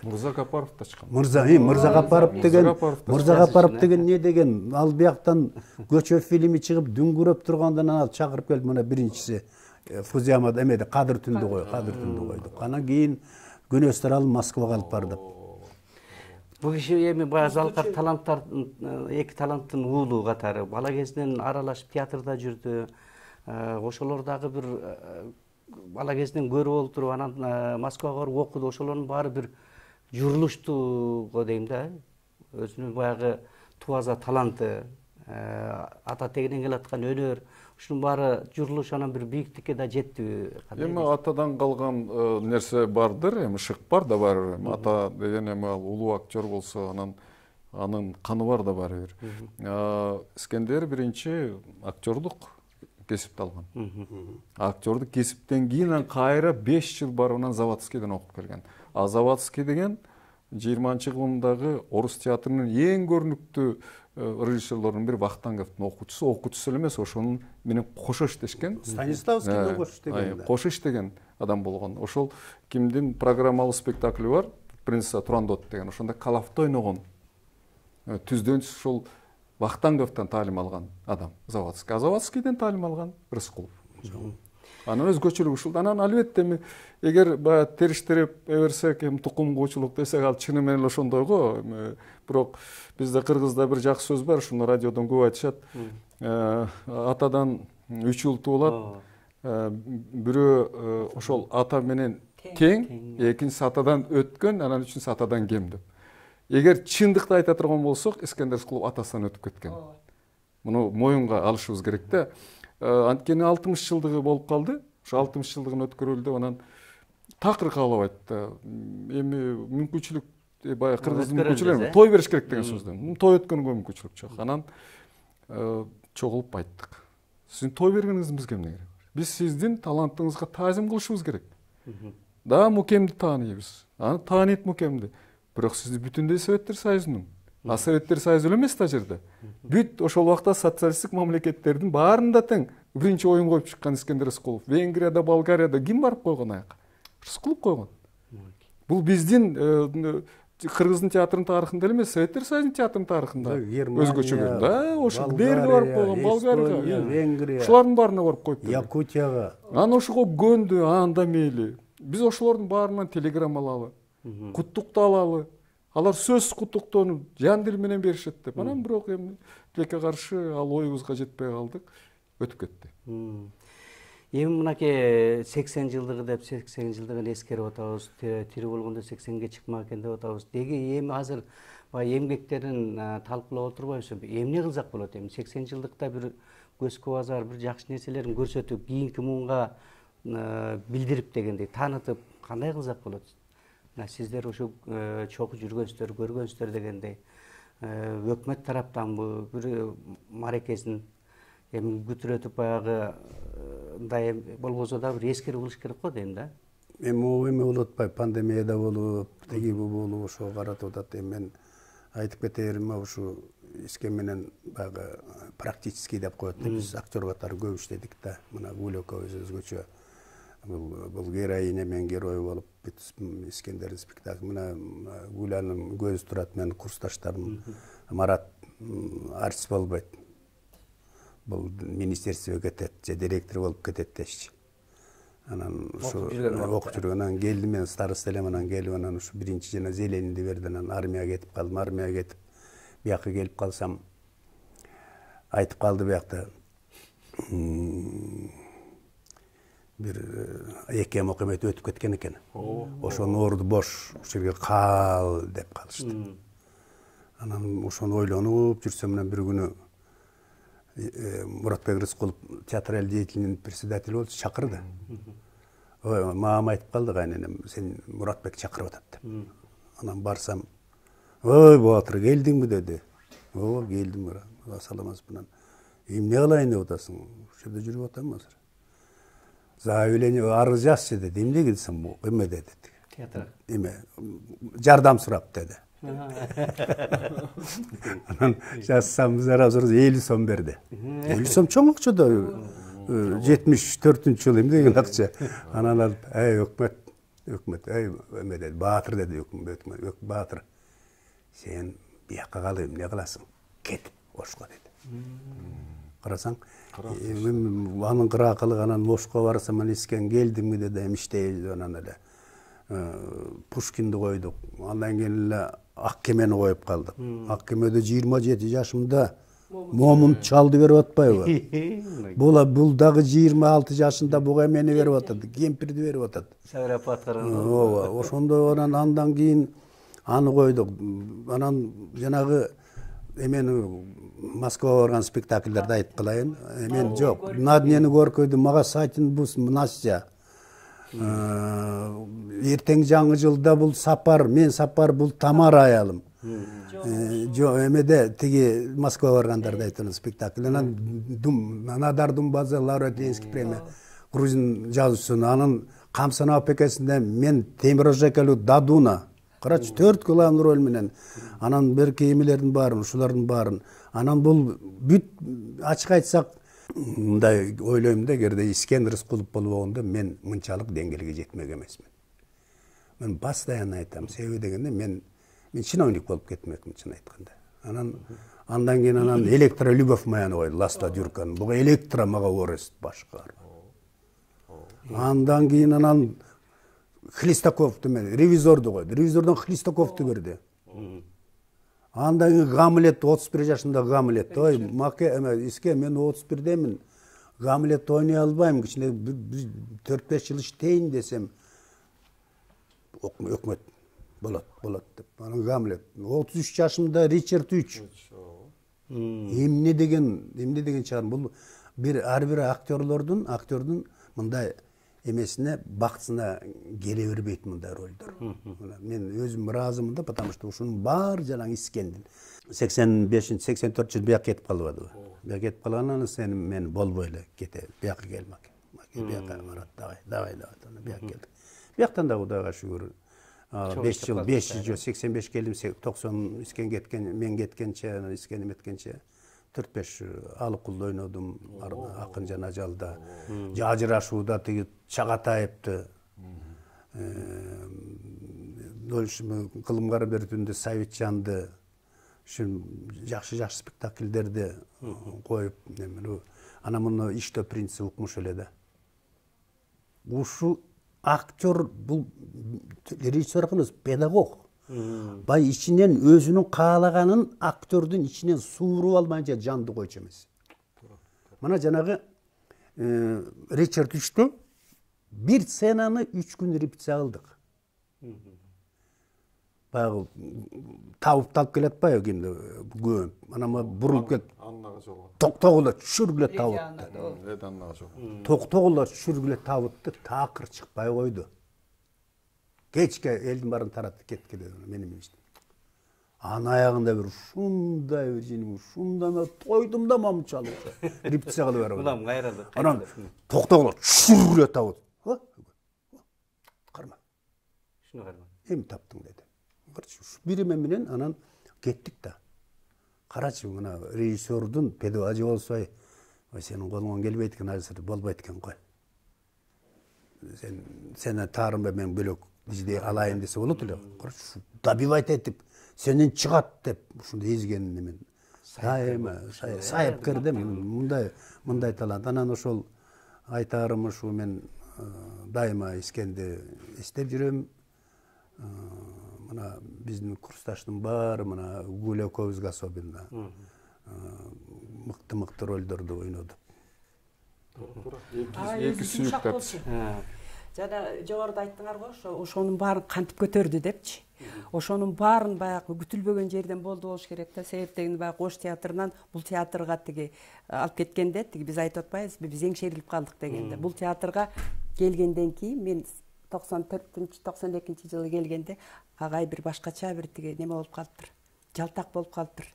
Speaker 2: Мырза Гапаров да чыккан.
Speaker 4: Мырза Гапаров деген не деген, ал бияктан көчө фильми чыгып дүңгүрөп тургандан ал чакырып келип мына биринчиси Фузиямада эмеде Кадыр түндү койдук. Анан кийин Күнөстөр ал Москвага алып бардык.
Speaker 1: Бул киши эми баягы Залкар таланттар, эки таланттын уулу катары бала кезинен аралашып театрда жүрдү. Ошолор дагы бир бала кезинен көрүп олтуруп анан Москвага барып окуду. Ошолордун баары бир журулушту го дейм да. Өзүнүн баягы тубаза таланты, ата тегинен келаткан өнөр, ушунун баары журулуш анан бир бийиктикке да жетти.
Speaker 2: Эми атадан калган нерсе бардыр, эми шык бар да бар. Ата деген эми ал улуу актер болсо, анын каны бар да бар бир. Искендер биринчи актердук кесипти алган. Актердук кесиптен кийин кайра 5 жыл барып анан Завадскийден окуп келген. А Завадский деген 20-кылымдагы орус театрынын эң көрүнүктүү режиссерлордун бири Вахтанговдун окуучусу эмес, ошонун менен кошо иштешкен.
Speaker 4: Станиславскийдин кошо иштеген.
Speaker 2: Кошо иштеген адам болгон. Ошол кимдин программалуу спектакли бар, Принцесса Турандот деген. Ошондо Калавда ойногон. Түздөн ушул Вахтанговдон таалим алган адам Завадский. А Завадскийден таалим алган Рыскулов. Анан өзгөчөлүк ушул. Анан албетте эми эгер баягы териштирип берсек, эми тукум куучулук десек, ал чыны менен ошондой го. Бирок бизде кыргызда бир жакшы сөз бар, ушуну радиодон көп айтышат. Атадан 3 ыл туулат. Бирөө ошол ата менен тең, экинчиси атадан өткөн, анан үчүнчүсү атадан кем деп. Эгер чындыкты айта турган болсок, Искендер Рыскулов атасынан өтүп кеткен. Муну моюнга алышыбыз керек да. Анткени 60 жылдыгы болуп калды. Ошо 60 жылдыгын өткөрүлдү, анан такыр каалабайт да. Эми мүмкүнчүлүк баягы кыргыздын мүмкүнчүлүгү той бериш керек деген сөздөн. Той өткөнгө мүмкүнчүлүк жок. Анан чогулуп айттык. Сиздин той бергениңиздин бизге эмне кереги бар? Биз сиздин талантыңызга таазим кылышыбыз керек. Да, Мукемди тааныйбыз. Аны тааныйт Мукемди. Бирок сизди бүтүндөй Советтер Союзунун. А Советтер Союзу эле эмес да жерде. Бүт ошол убакта социалисттик мамлекеттердин баарында тең биринчи оюн коюп чыккан Искендер Рыскулов. Венгрияда, Болгарияда ким барып койгон аяка? Рыскулов койгон. Бул биздин кыргыздын театрынын тарыхында эле эмес, Советтер Союзунун театрынын тарыхында өзгөчө. Да, ошо Дерге барып койгон, Болгарияга,
Speaker 4: Венгрия,
Speaker 2: ушулардын баарына барып коюп.
Speaker 4: Якутияга.
Speaker 2: Анан ошого көндү, анда мейли. Биз ошолордун баарынан телеграмма алалы, куттукталалы. Алар сөзсүз куттуктоону жан дил менен беришет деп. Анан бирок эми тилекке каршы ал оюбузга жетпей калдык, өтүп кетти.
Speaker 1: Эми мынакей 80 жылдыгы деп 80 жылдыгын эскерип атабыз. Тирүү болгондо 80ге чыкмак экен деп атабыз. Деги эми азыр баягы эмгектерин талкуулап отурбайбызбы? Эмне кылсак болот? Эми 80 жылдыкта бир көзгө базар, бир жакшы нерселерин көрсөтүп, кийинки муунга билдирип дегендей таанытып, кандай кылсак болот? Сиздер ушу чогуу жүргөнсүздөр, көргөнсүздөр дегендей, өкмөт тараптанбы бир марекесин эми бүтүрөтүп баягы мындай болбосо да бир эскерип кылыш керек го дейм да.
Speaker 4: Эми болуп атпайбы, пандемияда болуп, теги болуп, ошого каратып атат. Эми мен айтып кетерим, ушу иске менен баягы практический деп коет да, биз актер катары көп иштедик да. Мына Гулёковбуз өзгөчө. Бул героиня мен герой болуп Искендердин спектакли. Мына Гулянын көзү турат, менин курсташтарым. Марат артист болбойт. Бул министерствого кетет, же директор болуп кетет дешчи. Анан ушу окуп жүргөн, келдим мен староста элем, анан келип анан ушу биринчи жана зеленди берди, анан армияга кетип калдым. Армияга кетип бияка келип калсам айтып калды биякта. Бир эки окумет өтүп кеткен экен. Ошонун орду бош, ошол жерге кал деп калышты. Анан ошону ойлонуп жүрсөм, менен бир күнү Муратбек Рыскулов театраль деятельный председатель болчу, чакырды. Мама айтып калды, кайненем, сен Муратбек чакырып атат деп. Анан барсам, ой Батыр, келдиңби деди. Ооба, келдим. Саламатсызбы? Эмне кылайын деп атасың? Ошол жерде жүрүп атам азыр. Заявление арыз жазчы деди. Эмнеге десем, эме деди.
Speaker 1: Театр.
Speaker 4: Эме жардам сурап деди. Анан жазсам биз азыр 50 сом берди. 50 сом чоң акча да. 74-жылы эмне деген акча. Анан алып, өкмөт, эме деди, Баатыр деди, өкмөт, Баатыр. Сен бияка калып эмне кыласың? Кет, Ошко деди. Карасаң, мен анын кыракылык анан Ошко барсам, мен искен келдимби деди, иштейбиз анан эле. Пушкинди койдук. Андан кийин эле Ак кемени коюп калдык. Ак кемеде 27 жашымда Момун чалды берип атпайбы? Бул дагы 26 жашында буга эмени берип атат, кемпирди берип атат.
Speaker 1: Сабырап аткарган.
Speaker 4: Ооба, ошондо андан кийин аны койдук. Анан жанагы эмени Москвага барган спектакльдерди айтып калайын. Мен жок. На днени көркөйдү, мага Сатин бус Настя. Эртең жаңы жылда бул Сапар, мен Сапар, бул Тамара аялым. Жо эмеде тиги Москвага баргандарды айтқан спектакль. Анан Надар Думбаза лауреатский премия грузин жазуучусу, анын Камсана опекасында мен Темирожекелу Дадуна. Карачы 4 главный роль менен. Анан берки эмелердин баарын, ушулардын баарын. Анан бул бүт ачык айтсак мындай ойлойм да, эгерде Искен Рыскулов болбогондо мен мынчалык деңгээлге жетмек эмесмин. Мен постоянно айтам, себеби дегенде мен чиновник болуп кетмекмин, чын айтканда. Андан кийин анан Электро Любовь мояны койду, Ласта Дюркан. Буга Электро мага орес башкар. Андан кийин анан Хлестаковду мен ревизорду койду. Ревизордон Хлестаковду берди. Андан кийин Гамлет, 31 жашында Гамлет. Ой, маке эме Иске, мен 31демин. Гамлет ойнай албайм, кичине 4-5 жыл иштейин десем, өкмөт болот деп. Анан Гамлет 33 жашымда Ричард 3. Эмне деген чыгар. Бул ар бир актердун мындай эмесине, бактысына келе бербейт мындай ролдор. Мен өзүм ыраазымын да, потому что ушунун баары жалаң Искендин. 85-84 жыл бияк кетип калбадыбы? Бияк кетип калгандан сен мен болбой эле кете, бияка келмек. Бияка Марат, давай, бияк келдик. Бияктан да Кудайга шүгүр 5 жыл 85 келдим, 90 Искен кеткен, мен кеткенче, Искен эметкенче 4-5 алып кулду ойнодум, Акын жана Жалда. Жажырашууда тиги Чагатаевди, Кылымгар Бертүндү, Савитжанды, ушун жакшы спектакльдерди коюп, анан муну иштөө принциби укмуш эле да. Ушу актер, бул режиссер кылып педагог. Бай ичинен өзүнүн каалаганын актердун ичинен сууруп алмайынча жанды койчу эмес. Мына жанагы Ричард 3тө бир сценаны 3 күн репетиция кылдык. Баягы табып келет атпайбы кимди көп. Анан бурулуп келип
Speaker 2: Аннага жолго.
Speaker 4: Токтогула түшүргүлө табытты.
Speaker 2: Аннага жолго.
Speaker 4: Токтогула түшүргүлө табытты, такыр чыкпай койду. Кечке элдин баарын таратып кетти dedi менин иштим. Анын аягында бир ушундай жиним, ушундай тойдум да мамчалып. Репетиция кылып берип.
Speaker 1: Улам кайрылды.
Speaker 4: Анан токтогула түшүргүлө табыт. Карма.
Speaker 1: Шуну карма.
Speaker 4: Эми таптың dedi. Бириме менен анан кеттик да. Карачы, мына режиссердун педагоги болсой, сенин колуңан келбейт экен, азыр болбойт экен кой. Сен таарынбай мен бөлөк бизди алайын десе болот эле. Добивать этип, сенен чыгат деп ушундай эзгенин мен. Сайып кирди мен, мындай талант. Анан ошол айтарым ушу мен дайыма Искенди эстеп жүрөм. Мына биздин курсташтын баары мына Гуля Ковузга особенно мыкты ролдорду ойноду.
Speaker 2: Эки сүйүктөр.
Speaker 3: Жана жогоруда айттыңар го, ошонун баарын кантип көтөрдү депчи. Ошонун баарын баягы күтүлбөгөн жерден болду болуш керек да. Себеп дегенде баягы Ош театрынан бул театрга тиги алып кеткенде, тиги биз айтып атпайбызбы, биз эңшерилип калдык дегенде. Бул театрга келгенден кийин мен 94-92 жылы келгенде агай бир башкача бир тиги неме болуп калыптыр. жалтак болуп калыптыр.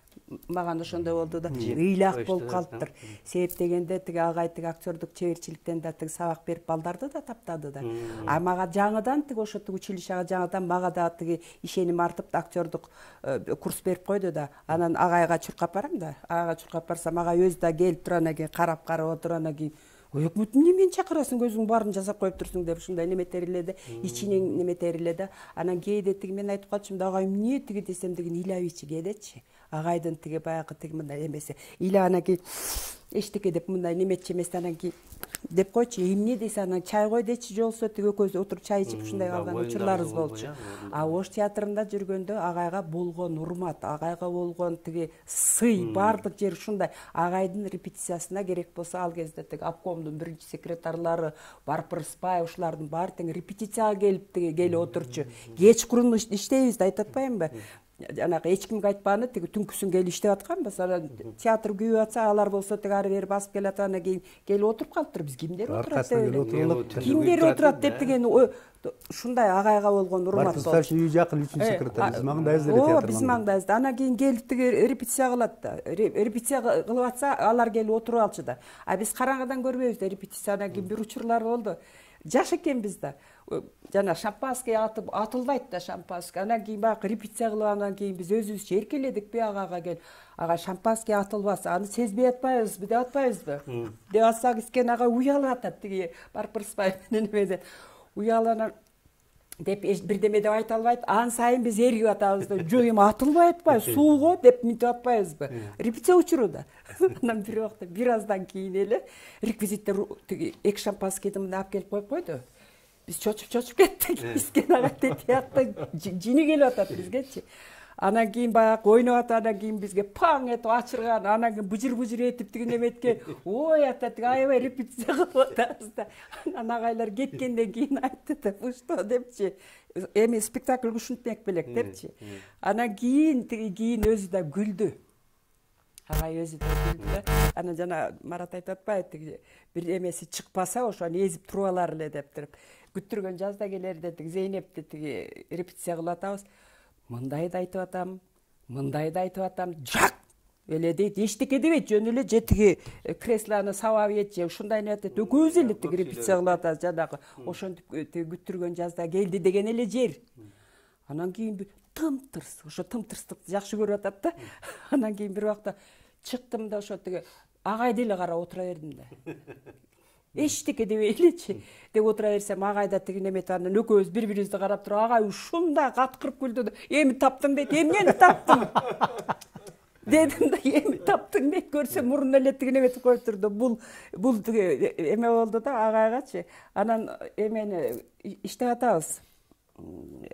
Speaker 3: Маған ошондой болду да, ыйлак болуп калыптыр. Себеп дегенде тиги агай тиги актёрдук чеберчиликтен да тиги сабак берип балдарды да таптады да. А мага жаңыдан тиги ошо училищага жаңыдан мага да тиги ишеним артып актёрдук курс берип койду да. Анан агайга чуркап барам да. Агайга чуркап барсам ага өзү да келип туруп анан кийин карап отуруп анан кийин эмне мени чакырасың, өзүң баарын жасап коюп турсуң деп ушундай неметер эле, ичинен неметер эле. Анан кээде тиги мен айтып калчумун да, агай эмне тиги десем деген ыйлабычы кээдечи. Агайдын тиги баягы тиги мындай эмеси. Ыйлап анан кийин эчтеке деп мындай неметчи эмес, анан кийин деп койчу, эмне десе анан чай кой дечи, жолсо тиги экөөбүз отуруп чай ичип ушундай калган учурларыбыз болчу. А Ош театрында жүргөндө агайга болгон урмат, агайга болгон тиги сый, баардык жер ушундай. Агайдын репетициясына керек болсо ал кезде тиги обкомдун биринчи секретарлары, Барпыр Спай ушулардын баары тең репетицияга келип тиги келип отурчу. Кечкурун иштейбиз деп айтып атпаймынбы? Жанагы эч кимге айтпаганы тиги түнкүсүн келип иштеп атканбыз. Анан театр күйүп атса, алар болсо тиги ары бери басып келатып анан кийин келип отуруп калыптыр. Биз кимдер отурат деп, кимдер отурат деп деген ушундай агайга болгон урмат болчу.
Speaker 4: Бартыстарчын үйү жакын 3-секретар биз маңдайбыз эле театр.
Speaker 3: Биз маңдайбыз. Анан кийин келип тиги репетиция кылат да. Репетиция кылып атса, алар келип отуруп алчу да. А биз караңгыдан көрбөйбүз да репетиция. Анан кийин бир учурлар болду. Жаш экенбиз да. Жана шампанский атылбайт да шампанский. Анан кийин баягы репетиция кылып анан кийин биз өзүбүз эркеледикпи агага келип. Ага шампанский атылбаса, аны сезбей атпайбызбы деп атпайбызбы? Деп атсак искен ага уялып атат тиги Барпыр Спай менен эмеде. Уяланан деп бирдеме деп айта албайт. Ан сайын биз эргип атабыз да, жок эми атылбай атпайбы, сууго деп мынтип атпайбызбы? Репетиция учуруда. Анан бир убакта бир аздан кийин эле реквизиттер тиги эки шампанскийди мына алып келип коюп койду. Биз чочуп кеттик. Искен ага театрда жини келип атат бизгечи. Анан кийин баягы ойноп атып, анан кийин бизге паң этип ачырган, анан кийин бужур этип тиги неметкен. Ой ата тиги аябай репетиция кылып атабыз да. Анан агайлар кеткенден кийин айтты да, "Бу что?" депчи. Эми спектакль ушунтек белек депчи. Анан кийин өзү да күлдү. Агай өзү да күлдү да. Анан жана Марат айтып атпайбы, тиги бир эмеси чыкпаса, ошону эзип туруп алар эле деп туруп. Күттүргөн жазда келерде тиги Зейнепти тиги репетиция кылып атабыз. Мындай да айтып атам, мындай да айтып атам, жак эле дейт, эчтеке дебейт, жөн эле же тиги креслону сабап ийет же ушундай нерсе этет. Экөөбүз эле тиги репетиция кылып атабыз, жанагы ошентип тиги күттүргөн жазда келди деген эле жер. Анан кийин тым-тырс, ошо тым-тырстыкты жакшы көрүп атат да. Анан кийин бир убакта чыктым да ошо тиги агайды эле карап отура бердим да. Эчтеке дебей элечи деп отура берсем, агай да тиги неметип анан экөөбүз бири-бирибизди карап туруп, агай ушундай каткырып күлдү да, "Эми таптың" дейт. "Эмнени таптың?" Дедим да, "Эми таптың" дейт. Көрсөм мурун эле тиги неметип коюптур да. Бул тиги эме болду да агайгачы. Анан эмени иштеп атабыз.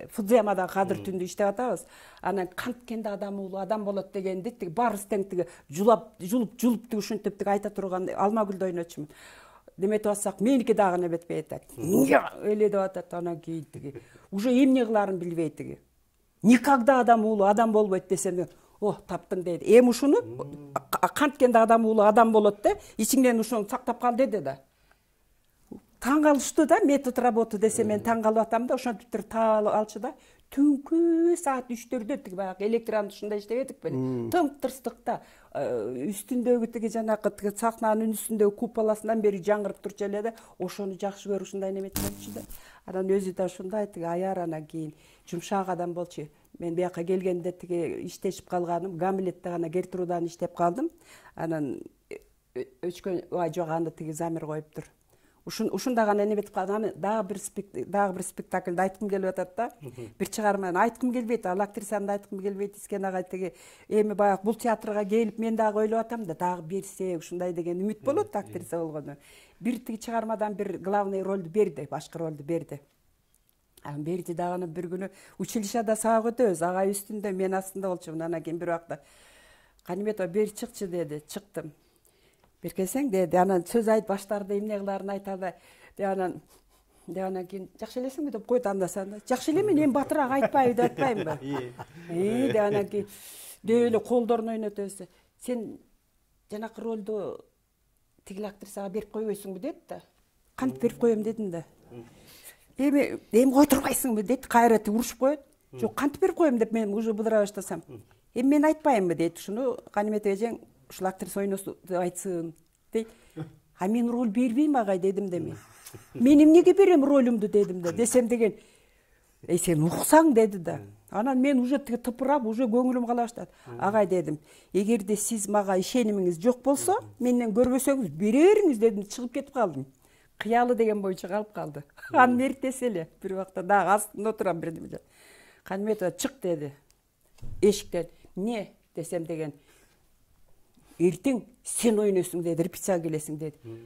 Speaker 3: Фудзиямадан кадыр түндү иштеп атабыз. Анан канткенде адам улуу адам болот дегенди тиги баарыбыз тең тиги жулуп тиги ушинтип тиги айта турган Алмагүлдү ойночумун. Деметип атсак, меники дагы неметпей атат. Эле деп атат. Анан кийин тиги уже эмне кыларын билбей тиги. Никогда адам улуу адам болбойт десем, "О, таптың" дейт. Эми ушуну канткенде адам улуу адам болот да, ичиңден ушуну сактап кал деди да. Таң калыштуу да, метод работы десе мен таң калып атам да, ошентип туруп таап алчу да. Түнкү саат 3-төрдө тиги баягы электрон ушундай иштебедик беле. Тым-тырстыкта үстүндөгү тиги жанагы тиги сахнанын үстүндөгү куполасынан бери жаңырып турчу эле да, ошону жакшы көрүп ушундай неметип болчу да. Анан өзү да ушундай тиги аяр, анан кийин жумшак адам болчу. Мен бияка келгенде тиги иштешип калганым, Гамлетте гана Гертруданы иштеп калдым. Анан өчкөн, жок аны тиги замир коюптур. Ушунда гана неметип калган, дагы бир спектакльди айткым келип атат да. Бир чыгарманы айткым келбейт, ал актрисаны да айткым келбейт. Искен агай тиги эми баягы бул театрга келип мен дагы ойлоп атам да, дагы берсе ушундай деген үмүт болот актриса болгону. Бир тиги чыгармадан бир главный ролду берди, башкы ролду берди. Анан берди дагы бир күнү училищада сабак өтөбүз, агай үстүндө, мен астында болчумун. Анан кийин бир убакта "Каниметова, бери чыкчы" деди. Чыктым. Беркесең деди. Анан сөз айтып баштарды эмне кыларын айта албай. Анан кийин "Жакшы элесиңби" деп койду андасан. "Жакшы элемин, эми батыраак айтпайбы" деп атпаймынбы? Деп анан кийин деп эле колдорун ойнотөбүз. "Сен жанакы ролду тигил актрисага берип койбойсуңбу" деди да. "Кантип берип коем" дедим да. Эми кое турбайсыңбы" дейт, кайра урушуп коет. "Жок, кантип берип коем" деп мен уже быдыра баштасам. Эми мен айтпаймынбы дейт, ушуну Канимет эжең ушул актриса ойносун деп айтсын дейт. А мен роль бербейм агай дедим да мен. Мен эмнеге берем ролюмдү дедим да. Десем деген, сен уксаң деди да. Анан мен уже тыпырап, уже көңүлүм кала баштады. Агай дедим, эгерде сиз мага ишенимиңиз жок болсо, менден көрбөсөңүз берериңиз дедим, чыгып кетип калдым. Кыялы деген боюнча калып калды. Анын эртеси эле бир убакта дагы астында отурам бирдеме. Каниметова чык деди. Эшиктен, не десем деген, эртең сен ойносуң деди, репетицияга келесиң деди.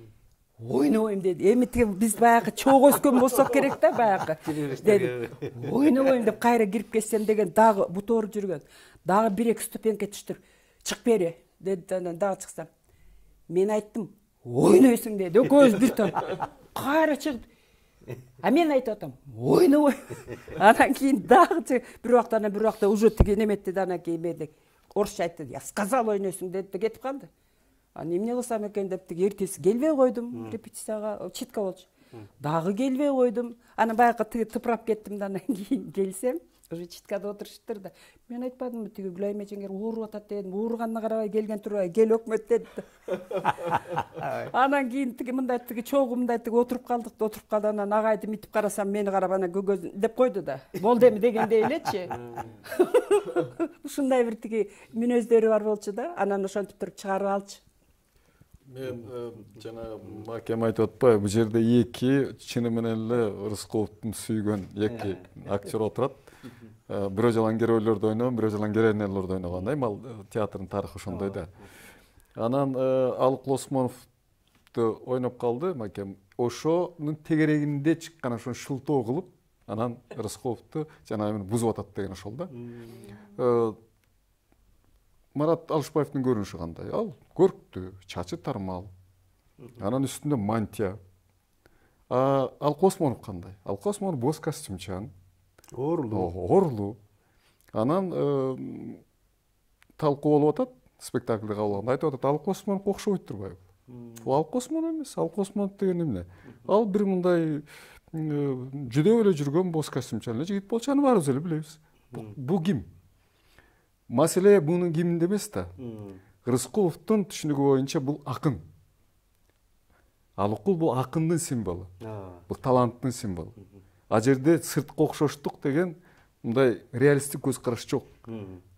Speaker 3: Ойнобойм деди. Эми биз баягы чогуу өскөн болсок керек да баягы. Деди. Ойнобойм деп кайра кирип кетсем деген дагы бутору жүргөн. Дагы 1-2 ступенька түштүр. Чык бери деди, анан дагы чыксам. Мен айттым, ойнойсуң деди. Экөөбүз бир топ. Кайра чыгып. А мен айтып атам, ойнобойм. Анан кийин дагы бир убакта уже тиги неметти да, анан кийин мендек орусча айтты. Я сказал ойнойсуң деди да кетип калды. Эмне кылсам экен деп эртеси келбей койдум репетицияга, читка болчу. Дагы келбей койдум. Анан баягы тыпырап кеттим да, анан кийин келсем, уже читкада отуруштур да. Мен айтпадымбы тиги Гүлайым эжеңер ооруп атат дедим. Ооруганына карабай келген турбай, кел өкмөт деди. Анан кийин мындай чогуу мындай отуруп калды. Анан агайды митип карасам, мени карап анан көгөзүн деп койду да. Болду эми дегендей элечи. Ушундай бир мүнөздөрү бар болчу да. Анан ошентип туруп чыгарып алчу.
Speaker 2: Мен жана макем айтып атпайбы, бул жерде эки чыны менен эле Рыскуловдун сүйгөн эки актер отурат. Бирөө жалаңгер ролдорду ойногон, бирөө жалаңгер ролдорду ойногон. Ал театрдын тарыхы ошондой да. Анан Алык Лосмоновду ойноп калды макем. Ошонун тегерегинде чыккан ошону шылтоо кылып, анан Рыскуловду жанагы бузуп атат деген ошол да. Марат Алышбаевдин көрүнүшү кандай? Ал көрктүү, чачы тармал. Анан үстүндө мантия. Алык Осмонов кандай? Алык Осмонов боз костюмчан. Орлуу. Анан талкуу болуп атат, спектакльде кабыл алганда айтып атат, Алык Осмоновго окшобойт турбайбы? Бул Алык Осмонов эмес, Алык Осмонов деген эмне? Ал бир мындай жүдөп эле жүргөн боз костюмчан эле жигит болчу, аны баарыбыз эле билебиз. Бул ким? Маселе бунун киминде эмес да. Рыскуловдун түшүнүгү боюнча бул акын. Алыкул бул акындын символу. Бул таланттын символу. А жерде сырткы окшоштук деген мындай реалисттик көз караш жок.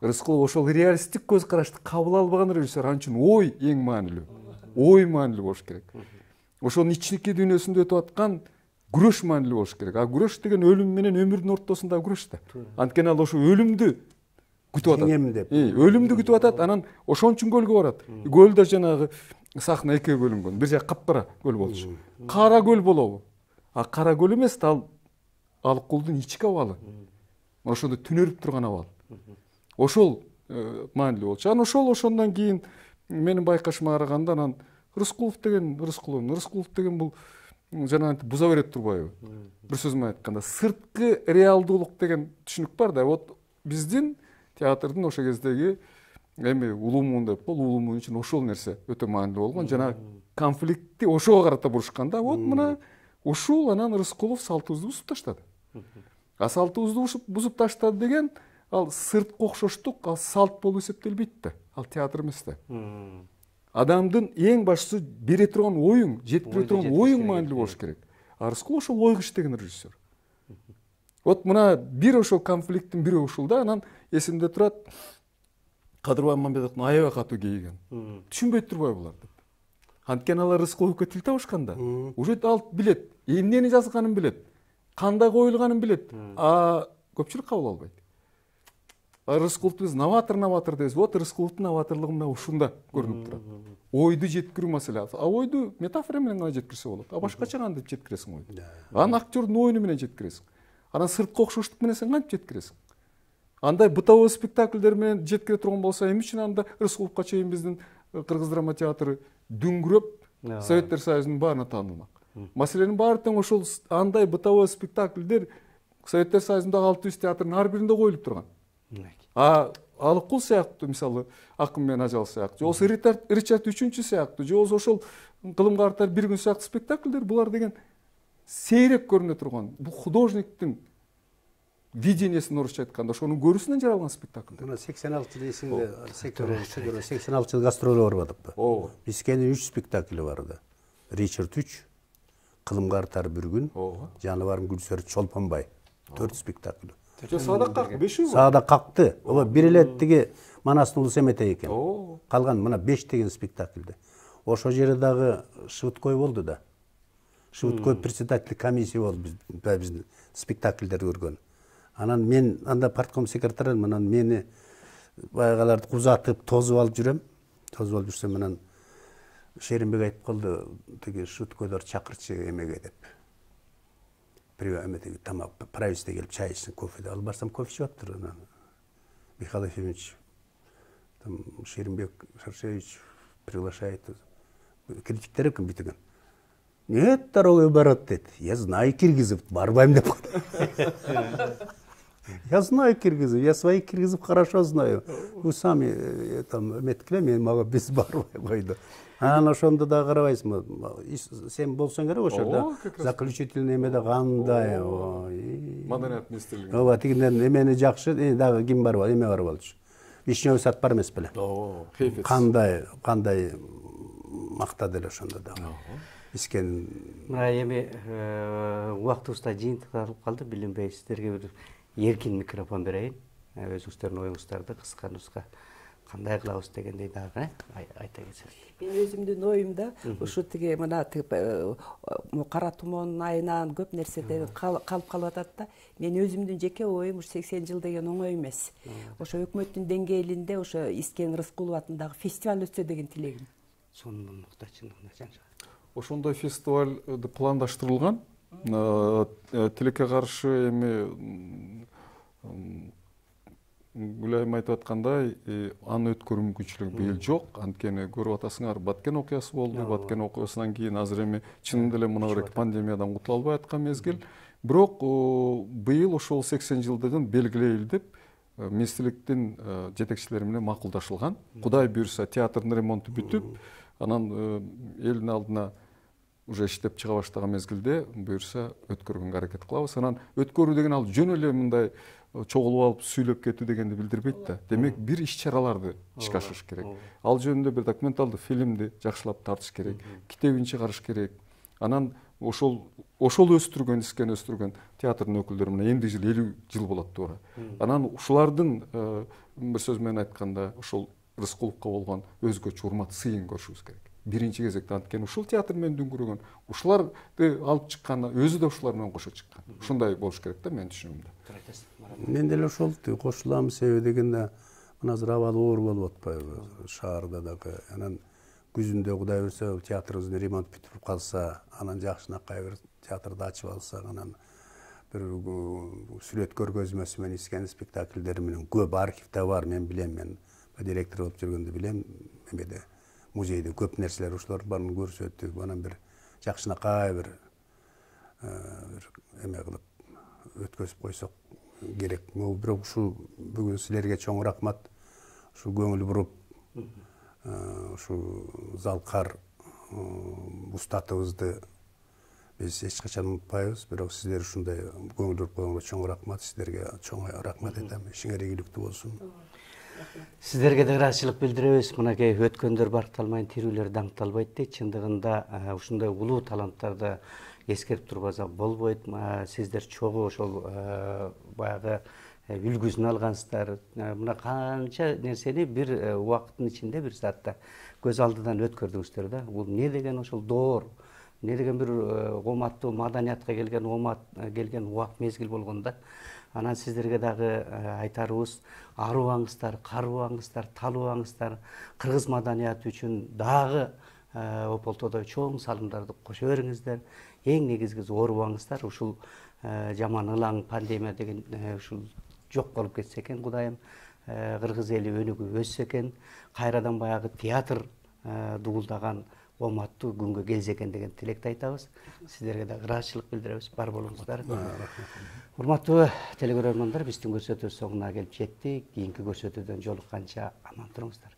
Speaker 2: Рыскулов ошол реалисттик көз карашты кабыл албаган режиссер, анын үчүн ой эң маанилүү. Ой маанилүү болуш керек. Ошонун ичиники дүйнөсүндө өтүп аткан күрөш маанилүү болуш керек. А күрөш деген өлүм менен өмүрдүн ортосундагы күрөш да. Анткени ал ошо өлүмдү күтүп атат.
Speaker 4: Жеңем деп.
Speaker 2: Өлүмдү күтүп атат, анан ошон үчүн көлгө барат. Көл да жанагы сахна экиге бөлүнгөн. Бир жак капкара көл болчу. Кара көл болобу? А кара көл эмес да, ал Алыкулдун ички абалы. Ошондо түнөрүп турган абал. Ошол маанилүү болчу. Анан ошондон кийин менин байкашыма караганда анан Рыскулов деген бул жанагынтип буза берет турбайбы? Бир сөз менен айтканда, сырткы реалдуулук деген түшүнүк бар да. Вот биздин театрдын ошол кездеги эми улумун деп бол, улумун үчүн ошол нерсе өтө маанилүү болгон. Жана конфликтти ошого карата бурушканда, вот мына ушул анан Рыскулов салтыбызды бузуп таштады. А салтыбызды бузуп таштады деген, ал сырткы окшоштук, ал салт болуп эсептелбейт да. Ал театр эмес да. Адамдын эң башкысы бере турган оюң, жеткире турган оюң маанилүү болуш керек. А Рыскулов ошол ойго иштеген режиссер. Вот мына бир ошол конфликттин бири ушул да. Анан эсимде турат, Кадырбай Мамбетовдун аябай катуу кейиген. Түшүнбөйт турбай булар деп. Анткени алар Рыскуловго тил табышканда, уже ал билет, эмнени жазганын билет, кандай коюлганын билет. А көпчүлүк кабыл албайт. Рыскуловду биз новатор дейбиз. Вот Рыскуловдун новаторлугу мына ушунда көрүнүп турат. Ойду жеткирүү маселе. А ойду метафора менен гана жеткирсе болот. А башкача кантип жеткиресиң ойду? Анан актердун оюну менен жеткиресиң. Анан сырткы окшоштук менен сен кантип жеткиресиң? Андай бытовой спектакльдер менен жеткире турган болсо, эмне үчүн анда Рыскуловго чейин биздин Кыргыз драма театры дүңгүрөп Советтер Союзунун баарына таанылмак. Маселенин баары тең ошол андай бытовой спектакльдер Советтер Союзундагы 600 театрдын ар биринде коюлуп турган. А Алыкул сыяктуу, мисалы, Акын менен Ажал сыяктуу, же Ричард 3 сыяктуу, же ошол Кылымга артар бир күн сыяктуу спектакльдер, булар деген сейрек көрүнө турган. Бул художниктин видениесин орусча айтканда ошонун көрүүсүнөн жаралган спектакль.
Speaker 4: Мына 86 жыл эсинде 86 жыл гастролго барып атыппы.
Speaker 2: Ооба.
Speaker 4: Бискенин 3 спектакли бар да. Ричард 3, Кылымга артар бір күн, Жаныбарым Гүлсөр Чолпонбай 4 спектакль.
Speaker 2: Саадак как 5
Speaker 4: Саадак какты. Ооба бир элеттиги Манастын улус эметей экен. Калган мына 5 деген спектакльде. Ошо жерде дагы Шыбыткой болду да. Шыбыткой председатель комиссия болду биздин спектакльдерди көргөн. Анан мен анда партком секретарым, анан мени баягаларды кузатып, тозуп алып жүрөм. Тозуп алып жүрсөм анан Шеримбек айтып калды, тиги Шыбыткойлор чакырчы эмеге деп. Бир эметеги тамак правительство келип чай ичсин, кофе алып барсам кофе ичип атыптыр. Анан Михаил Ефимович там Шеримбек Шаршевич приглашает. Критиктер экен битеген. Нет, дорогой брат, дед. Я знаю киргизов, барбайм деп. Я знаю киргизов, я своих киргизов хорошо знаю. Вы сами там меткиле, мен мага биз барбай койду. Анан ошондо да карабайсыңбы? Сен болсоң керек ошо жерде. Заключительный эмеде кандай?
Speaker 2: Маданият министрлиги.
Speaker 4: Ооба, тигинден эмени жакшы, дагы ким бар болчу? Эме бар болчу. Вишневый сад бар эмес беле? Кандай мактады эле ошондо да. Искен.
Speaker 1: Мына эми убактыбызда жыйынтыкталып калды, билинбей сиздерге бир эркин микрофон берейин. Өзүңүздөрдүн оюңуздарды кыска нуска кандай кылабыз дегендей дагы айта кетсеңиз.
Speaker 3: Мен өзүмдүн оюмда ушу тиги мына кара тумоонун айынан көп нерседен калып атат да. Мен өзүмдүн жеке оюм ушу 80 жыл деген оңой эмес. Ошо өкмөттүн деңгээлинде ошо Искен Рыскулов атындагы фестиваль өтсө деген тилегим.
Speaker 1: Сонун муктачындыгына жанжа.
Speaker 2: Ошондой фестиваль пландаштырылган. Тилекке каршы эми Гүлайым айтып аткандай, аны өткөрүү мүмкүнчүлүгү быйыл жок. Анткени көрүп атасыңар, Баткен окуясы болду. Баткен окуясынан кийин азыр эми чынында эле мына бир пандемиядан кутула албай аткан мезгил. Бирок быйыл ошол 80 жылдыгын белгилейли деп министрликтин жетекчилери менен макулдашылган. Кудай буйрса театрдын ремонту бүтүп, анан элдин алдына уже иштеп чыга баштаган мезгилде буйрса өткөргөнгө аракет кылабыз. Анан өткөрүү деген ал жөн эле мындай чогулуп алып сүйлөп кетүү дегенди билдирбейт да. Демек бир иш-чараларды ишке ашырыш керек. Ал жөнүндө бир документалдык фильмди жакшылап тартыш керек, китебин чыгарыш керек. Анан ошол өстүргөн, Искен өстүргөн театрдын өкүлдөрү менен эмди жыл 50 жыл болот туура. Анан ушулардын бир сөз менен айтканда ошол Рыскуловго болгон өзгөчө урмат сыйын көрүшүбүз керек. Биринчи кезекте анткени ушул театр менен дүңгүрөгөн, ушуларды алып чыккан, өзү да ушулар менен кошо чыккан. Ушундай болуш керек да менин түшүнүмдө.
Speaker 4: Мен деле ошол кошулам себеби дегенде мына азыр абал оор болуп атпайбы шаарда дагы. Анан күзүндө Кудай буйрса театрыбыздын ремонт бүтүп калса, анан жакшынакай бир театрды ачып алсак, анан бир сүрөт көргөзмөсү менен Искен спектакльдери менен көп архивде бар, мен билем, мен директор болуп жүргөндө билем, эмеде музейде көп нерселер ушулар барын көрсөтүп, анан бир жакшынакай бир эме кылып өткөзүп койсок керек. Бирок ушу бүгүн силерге чоң рахмат. Ушу көңүл буруп, ушу Залкар устатыбызды биз эч качан унутпайбыз. Бирок сиздер ушундай көңүл буруп койгонго чоң рахмат. Сиздерге чоң рахмат айтам. Ишиңер ийгиликтүү болсун.
Speaker 1: Сиздерге да ыраазычылык билдиребиз. Мынакей өткөндөр баркталмайын, тирүүлөр даңкталбайт дейт. Чындыгында ушундай улуу таланттарды эскерип турбасак болбойт. Сиздер чогуу ошол баягы үлгүсүн алгансыздар. Мына канча нерсени бир убакыттын ичинде, бир саатта көз алдыдан өткөрдүңүздөр да. Бул не деген ошол доор, не деген бир коматтуу маданиятка келген убакыт мезгил болгондо. Анан сиздерге дагы айтарыбыз, арыбаңыздар, карыбаңыздар, талыбаңыздар, кыргыз маданияты үчүн дагы Ополтодо чоң салымдарды кошо бериңиздер. Эң негизгиси оорубаңыздар. Ушул жаман ылаң пандемия деген ушул жок болуп кетсе экен, Кудайым, кыргыз эли өнүгүп өссө экен, кайрадан баягы театр дугулдаган ооматтуу күнгө келсе экен деген тилекти айтабыз. Сиздерге да ыраазычылык билдиребиз. Бар болуңуздар. Урматтуу телекөрөрмандар, биздин көрсөтүү соңуна келип жетти. Кийинки көрсөтүүдөн жолукканча аман туруңуздар.